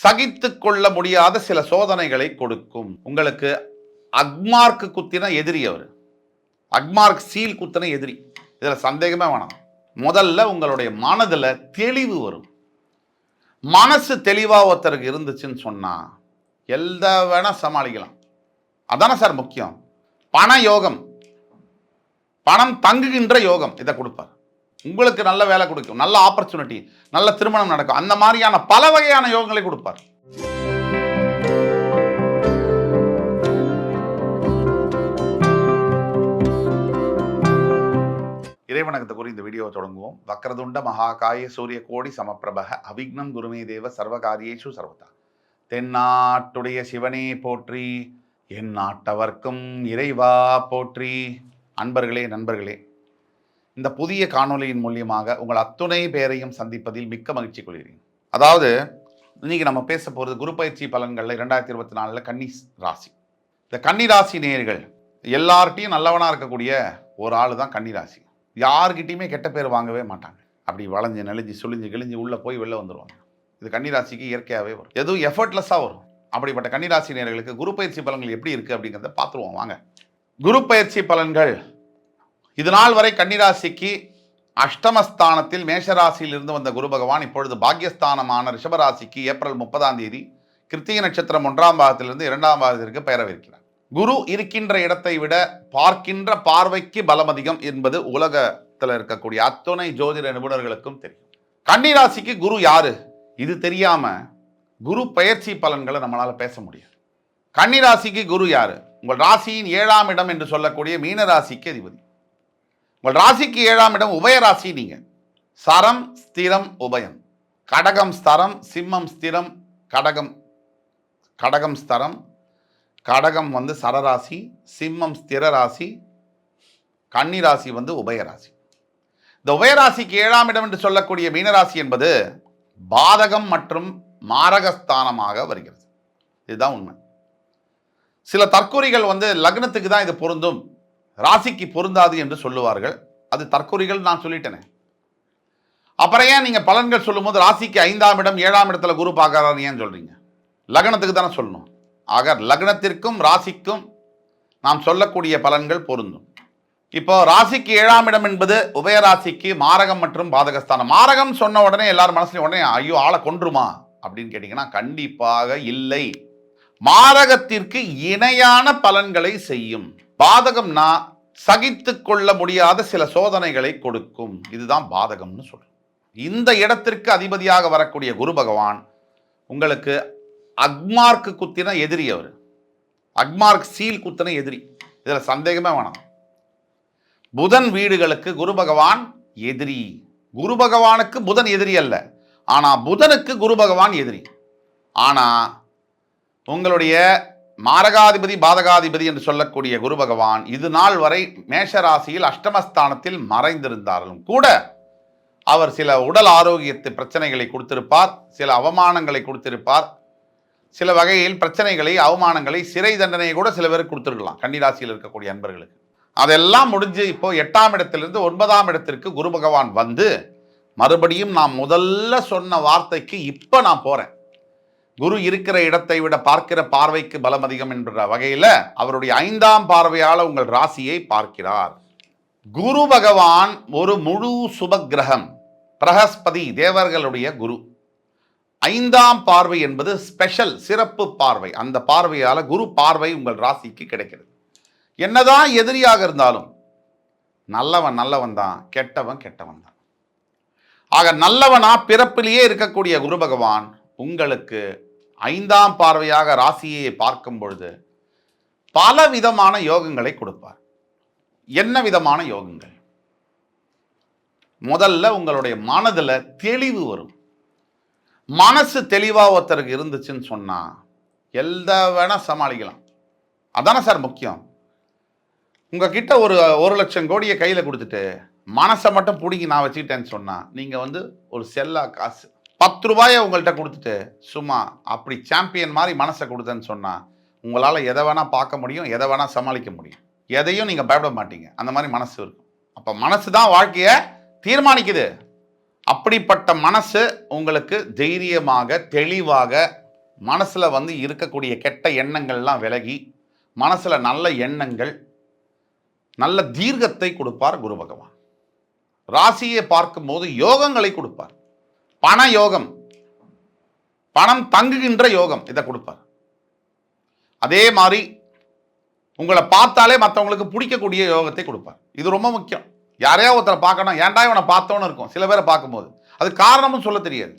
சகித்து கொள்ள முடியாத சில சோதனைகளை கொடுக்கும். உங்களுக்கு அக்மார்க் குத்தின எதிரி அவர், அக்மார்க் சீல் குத்தின எதிரி, இதுல சந்தேகமே வேணாம். முதல்ல உங்களுடைய மனதில் தெளிவு வரும். மனசு தெளிவா ஒருத்தருக்கு இருந்துச்சுன்னு சொன்னா எந்த வேணா சமாளிக்கலாம். அதானே சார் முக்கியம். பண யோகம், பணம் தங்குகின்ற யோகம் இதை கொடுப்பார். உங்களுக்கு நல்ல வேலை கொடுக்கும், நல்ல ஆப்பர்ச்சுனிட்டி, நல்ல திருமணம் நடக்கும், அந்த மாதிரியான பல வகையான யோகங்களை கொடுப்பார். இறைவணக்கத்தை கூறி இந்த வீடியோவை தொடங்குவோம். வக்ரதுண்ட மகாகாய சூரிய கோடி சமப்பிரபக அவிக்னம் குருமே தேவ சர்வகாரியேஷு சர்வதா. தென்னாட்டுடைய சிவனே போற்றி, என் நாட்டவர்க்கும் இறைவா போற்றி. அன்பர்களே, நண்பர்களே, இந்த புதிய காணொலியின் மூலியமாக உங்கள் அத்துணை பேரையும் சந்திப்பதில் மிக்க மகிழ்ச்சி கொள்கிறேன். அதாவது இன்னைக்கு நம்ம பேச போகிறது குரு பயிற்சி பலன்களில் 2024 கன்னி ராசி. இந்த கன்னி ராசி நேயர்கள் எல்லார்ட்டையும் நல்லவனாக இருக்கக்கூடிய ஒரு ஆள் தான் கன்னி ராசி. யார்கிட்டையுமே கெட்ட பேர் வாங்கவே மாட்டாங்க. அப்படி வளைஞ்சு நெளிஞ்சு சுழிஞ்சு கிழிஞ்சு உள்ளே போய் வெளில வந்துடுவாங்க. இது கன்னிராசிக்கு இயற்கையாகவே வரும், எதுவும் எஃபர்ட்லெஸ்ஸாக வரும். அப்படிப்பட்ட கன்னிராசி நேயர்களுக்கு குரு பயிற்சி பலன்கள் எப்படி இருக்குது அப்படிங்கிறத பார்த்துருவோம் வாங்க. குரு பயிற்சி பலன்கள் இது நாள் வரை கன்னிராசிக்கு அஷ்டமஸ்தானத்தில் மேஷராசியில் இருந்து வந்த குரு பகவான் இப்பொழுது பாக்யஸ்தானமான ரிஷபராசிக்கு ஏப்ரல் 30 கிருத்திகை நட்சத்திரம் 1ஆம் பாகத்திலிருந்து 2ஆம் பாகத்திற்கு பெயரவிருக்கிறார். குரு இருக்கின்ற இடத்தை விட பார்க்கின்ற பார்வைக்கு பலம் அதிகம் என்பது உலகத்தில் இருக்கக்கூடிய அத்துணை ஜோதிட நிபுணர்களுக்கும் தெரியும். கன்னிராசிக்கு குரு யாரு இது தெரியாம குரு பயிற்சி பலன்களை நம்மளால பேச முடியாது. கன்னிராசிக்கு குரு யாரு? உங்கள் ராசியின் 7ஆம் இடம் என்று சொல்லக்கூடிய மீன ராசிக்கு அதிபதி. உங்கள் ராசிக்கு 7ஆம் இடம் உபயராசி. நீங்க சரம் ஸ்திரம் உபயம், கடகம் ஸ்தரம், சிம்மம் ஸ்திரம், கடகம் ஸ்தரம், கடகம் சரராசி, சிம்மம் ஸ்திர ராசி, கன்னிராசி உபயராசி. இந்த உபயராசிக்கு 7ஆம் இடம் என்று சொல்லக்கூடிய மீனராசி என்பது பாதகம் மற்றும் மாரகஸ்தானமாக வருகிறது. இதுதான் உண்மை. சில தற்கொலைகள் லக்னத்துக்கு தான் இது பொருந்தும், ராசிக்கு பொருந்தாது என்று சொல்லுவார்கள். அது தற்கொலைகள், நான் சொல்லிட்டேனே. அப்புறம் ஏன் நீங்க பலன்கள் சொல்லும் போது ராசிக்கு 5ஆம் இடம் 7ஆம் இடத்துல குரு பார்க்கறாரு ஏன் சொல்றீங்க? லக்னத்துக்கு தானே சொல்லணும். ஆக லக்னத்திற்கும் ராசிக்கும் நாம் சொல்லக்கூடிய பலன்கள் பொருந்தும். இப்போ ராசிக்கு 7ஆம் இடம் என்பது உபயராசிக்கு மாரகம் மற்றும் பாதகஸ்தானம். மாரகம் சொன்ன உடனே எல்லாரும் மனசுல உடனே ஐயோ ஆளை கொன்றுமா அப்படின்னு கேட்டீங்கன்னா கண்டிப்பாக இல்லை. மாரகத்திற்கு இணையான பலன்களை செய்யும். பாதகம்னா சகித்து கொள்ள முடியாத சில சோதனைகளை கொடுக்கும். இதுதான் பாதகம்னு சொல்றோம். இந்த இடத்திற்கு அதிபதியாக வரக்கூடிய குரு பகவான் உங்களுக்கு அக்மார்க் குத்தின எதிரி, அவர் அக்மார்க் சீல் குத்தின எதிரி, இதுல சந்தேகமே வேணாம். புதன் வீடுகளுக்கு குரு பகவான் எதிரி. குரு பகவானுக்கு புதன் எதிரி அல்ல, ஆனா புதனுக்கு குரு பகவான் எதிரி. ஆனா உங்களுடைய மாரகாதிபதி பாதகாதிபதி என்று சொல்லக்கூடிய குரு பகவான் இது நாள் வரை மேஷராசியில் அஷ்டமஸ்தானத்தில் மறைந்திருந்தாலும் கூட அவர் சில உடல் ஆரோக்கியத்து பிரச்சனைகளை கொடுத்திருப்பார், சில அவமானங்களை கொடுத்திருப்பார், சில வகையில் பிரச்சனைகளை, அவமானங்களை, சிறை தண்டனையை கூட சில பேருக்கு கொடுத்துருக்கலாம் கன்னிராசியில் இருக்கக்கூடிய அன்பர்களுக்கு. அதெல்லாம் முடிஞ்சு இப்போ 8ஆம் இடத்திலிருந்து 9ஆம் இடத்திற்கு குரு பகவான் மறுபடியும் நான் முதல்ல சொன்ன வார்த்தைக்கு இப்போ நான் போறேன். குரு இருக்கிற இடத்தை விட பார்க்கிற பார்வைக்கு பலம் அதிகம் என்ற வகையில் அவருடைய 5ஆம் பார்வையால் உங்கள் ராசியை பார்க்கிறார். குரு பகவான் ஒரு முழு சுப கிரகம், பிரகஸ்பதி தேவர்களுடைய குரு. 5ஆம் பார்வை என்பது ஸ்பெஷல், சிறப்பு பார்வை. அந்த பார்வையால் குரு பார்வை உங்கள் ராசிக்கு கிடைக்கிறது. என்னதான் எதிரியாக இருந்தாலும் நல்லவன் நல்லவன் தான், கெட்டவன் கெட்டவன் தான். ஆக நல்லவனா பிறப்பிலேயே இருக்கக்கூடிய குரு பகவான் உங்களுக்கு 5ஆம் பார்வையாக ராசியை பார்க்கும் பொழுது பல விதமான யோகங்களை கொடுப்பார். என்ன விதமான யோகங்கள்? முதல்ல உங்களுடைய மனதில் தெளிவு வரும். மனசு தெளிவா ஒருத்தருக்கு இருந்துச்சுன்னு சொன்னா எந்த வேணா சமாளிக்கலாம். அதானே சார் முக்கியம். உங்ககிட்ட ஒரு 1,00,000 கோடியை கையில் கொடுத்துட்டு மனசை மட்டும் பிடிங்கி நான் வச்சுக்கிட்டேன்னு சொன்னா நீங்க ஒரு செல்லா காசு. 10 ரூபாயை உங்கள்கிட்ட கொடுத்துட்டு சும்மா அப்படி சாம்பியன் மாதிரி மனசை கொடுத்தேன்னு சொன்னா உங்களால் எதை வேணா பார்க்க முடியும், எதை வேணா சமாளிக்க முடியும், எதையும் நீங்க பயப்பட மாட்டீங்க. அந்த மாதிரி மனசு இருக்கும். அப்ப மனசு தான் வாழ்க்கையை தீர்மானிக்குது. அப்படிப்பட்ட மனசு உங்களுக்கு தைரியமாக தெளிவாக மனசில் வந்து இருக்கக்கூடிய கெட்ட எண்ணங்கள்லாம் விலகி மனசில் நல்ல எண்ணங்கள், நல்ல தீர்க்கத்தை கொடுப்பார் குரு பகவான். ராசியை பார்க்கும்போது யோகங்களை கொடுப்பார். பண யோகம், பணம் தங்குகின்ற யோகம் இதை கொடுப்பார். அதே மாதிரி உங்களை பார்த்தாலே மற்றவங்களுக்கு பிடிக்கக்கூடிய யோகத்தை கொடுப்பார். இது ரொம்ப முக்கியம். யாரையா ஒருத்தரை பார்க்கணும், ஏன்டா இவனை பார்த்தோன்னு இருக்கும் சில பேரை பார்க்கும்போது. அது காரணமும் சொல்ல தெரியாது.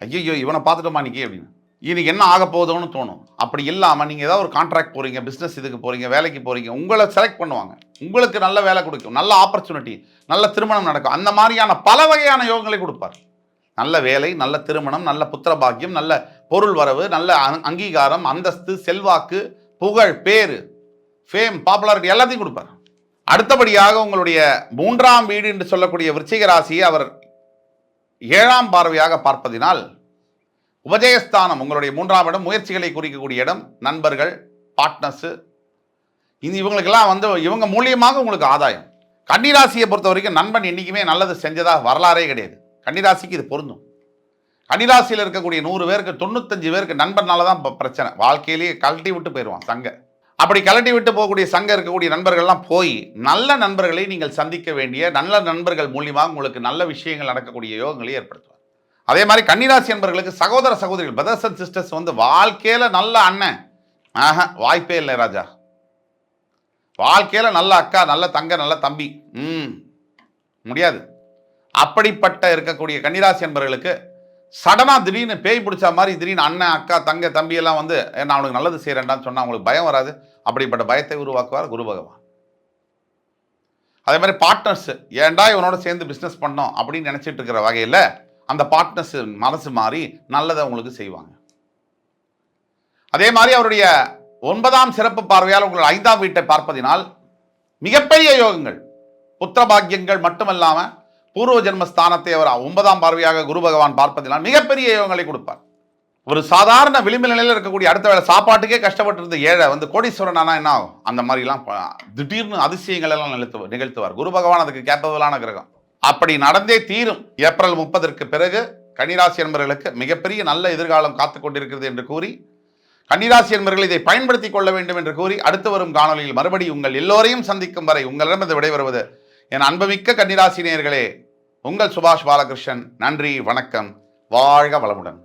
ஐயோ இவனை பார்த்துட்டோமா இன்னைக்கு அப்படின்னு, இன்னைக்கு என்ன ஆக போகுதுன்னு தோணும். அப்படி இல்லாமல் நீங்கள் ஏதாவது ஒரு கான்ட்ராக்ட் போகிறீங்க, பிஸ்னஸ் இதுக்கு போகிறீங்க, வேலைக்கு போகிறீங்க, உங்களை செலக்ட் பண்ணுவாங்க, உங்களுக்கு நல்ல வேலை கொடுக்கும், நல்ல ஆப்பர்ச்சுனிட்டி, நல்ல திருமணம் நடக்கும். அந்த மாதிரியான பல வகையான யோகங்களை கொடுப்பார். நல்ல வேலை, நல்ல திருமணம், நல்ல புத்திர பாக்கியம், நல்ல பொருள் வரவு, நல்ல அங்கீகாரம், அந்தஸ்து, செல்வாக்கு, புகழ், பேரு, ஃபேம், பாப்புலாரிட்டி எல்லாத்தையும் கொடுப்பார். அடுத்தபடியாக உங்களுடைய 3ஆம் வீடு என்று சொல்லக்கூடிய விருச்சிக ராசியை அவர் 7ஆம் பார்வையாக பார்ப்பதினால் உபஜயஸ்தானம், உங்களுடைய 3ஆம் இடம், முயற்சிகளை குறிக்கக்கூடிய இடம், நண்பர்கள், பார்ட்னர்ஸு, இவங்களுக்கெல்லாம் வந்து இவங்க மூலியமாக உங்களுக்கு ஆதாயம். கன்னிராசியை பொறுத்த வரைக்கும் நண்பன் என்றைக்குமே நல்லது செஞ்சதாக வரலாறே கிடையாது. கன்னிராசிக்கு இது பொருந்தும். கன்னிராசியில் இருக்கக்கூடிய 100 பேருக்கு 95 பேருக்கு நண்பர்னால தான் பிரச்சனை. வாழ்க்கையிலேயே கழட்டி விட்டு போயிடுவான் சங்க. அப்படி கலட்டி விட்டு போகக்கூடிய சங்கம் இருக்கக்கூடிய நண்பர்கள்லாம் போய் நல்ல நண்பர்களை நீங்கள் சந்திக்க வேண்டிய, நல்ல நண்பர்கள் மூலியமாக உங்களுக்கு நல்ல விஷயங்கள் நடக்கக்கூடிய யோகங்களை ஏற்படுத்துவார். அதே மாதிரி கன்னிராசி நண்பர்களுக்கு சகோதர சகோதரிகள், பிரதர்ஸ் அண்ட் சிஸ்டர்ஸ் வந்து வாழ்க்கையில் நல்ல அண்ணன் வாய்ப்பே இல்லை ராஜா. வாழ்க்கையில் நல்ல அக்கா, நல்ல தங்க, நல்ல தம்பி முடியாது. அப்படிப்பட்ட இருக்கக்கூடிய கன்னிராசி நண்பர்களுக்கு சடனாக திடீர்னு பேய் பிடிச்ச மாதிரி திடீர்னு அண்ணன், அக்கா, தங்க, தம்பி எல்லாம் வந்து நான் அவனுக்கு நல்லது செய்கிறேன்டான்னு சொன்னால் அவங்களுக்கு பயம் வராது. அப்படிப்பட்ட பயத்தை உருவாக்குவார் குரு பகவான். அதே மாதிரி பார்ட்னர்ஸ், ஏன்டா இவனோட சேர்ந்து பிஸ்னஸ் பண்ணோம் அப்படின்னு நினச்சிட்டு இருக்கிற வகையில் அந்த பார்ட்னர்ஸ் மனசு மாறி நல்லதை உங்களுக்கு செய்வாங்க. அதே மாதிரி அவருடைய 9ஆம் சிறப்பு பார்வையால் உங்கள் 5ஆம் வீட்டை பார்ப்பதினால் மிகப்பெரிய யோகங்கள், புத்திர பாக்கியங்கள் மட்டுமல்லாமல் பூர்வ ஜென்மஸ்தானத்தை அவர் 9ஆம் பார்வையாக குரு பகவான் பார்ப்பதினால் மிகப்பெரிய யோகங்களை கொடுப்பார். ஒரு சாதாரண விளிம்பு நிலையில் இருக்கக்கூடிய அடுத்த வேலை சாப்பாட்டுக்கே கஷ்டப்பட்டு இருந்த ஏழை வந்து கோடீஸ்வரன் ஆனால் என்ன ஆகும்? அந்த மாதிரிலாம் திடீர்னு அதிசயங்கள் எல்லாம் நிகழ்த்துவார். குரு பகவான் அதுக்கு கேப்பபிளான கிரகம். அப்படி நடந்தே தீரும். ஏப்ரல் 30ற்கு பிறகு கன்னிராசி என்பவர்களுக்கு மிகப்பெரிய நல்ல எதிர்காலம் காத்துக் கொண்டிருக்கிறது என்று கூறி, கன்னிராசி என்பவர்கள் இதை பயன்படுத்திக் கொள்ள வேண்டும் என்று கூறி, அடுத்து வரும் காணொலியில் மறுபடி உங்கள் எல்லோரையும் சந்திக்கும் வரை உங்களிடமிருந்து விடைபெறுவது என் அன்புமிக்க கன்னிராசி நேயர்களே, உங்கள் சுபாஷ் பாலகிருஷ்ணன். நன்றி, வணக்கம், வாழ்க வளமுடன்.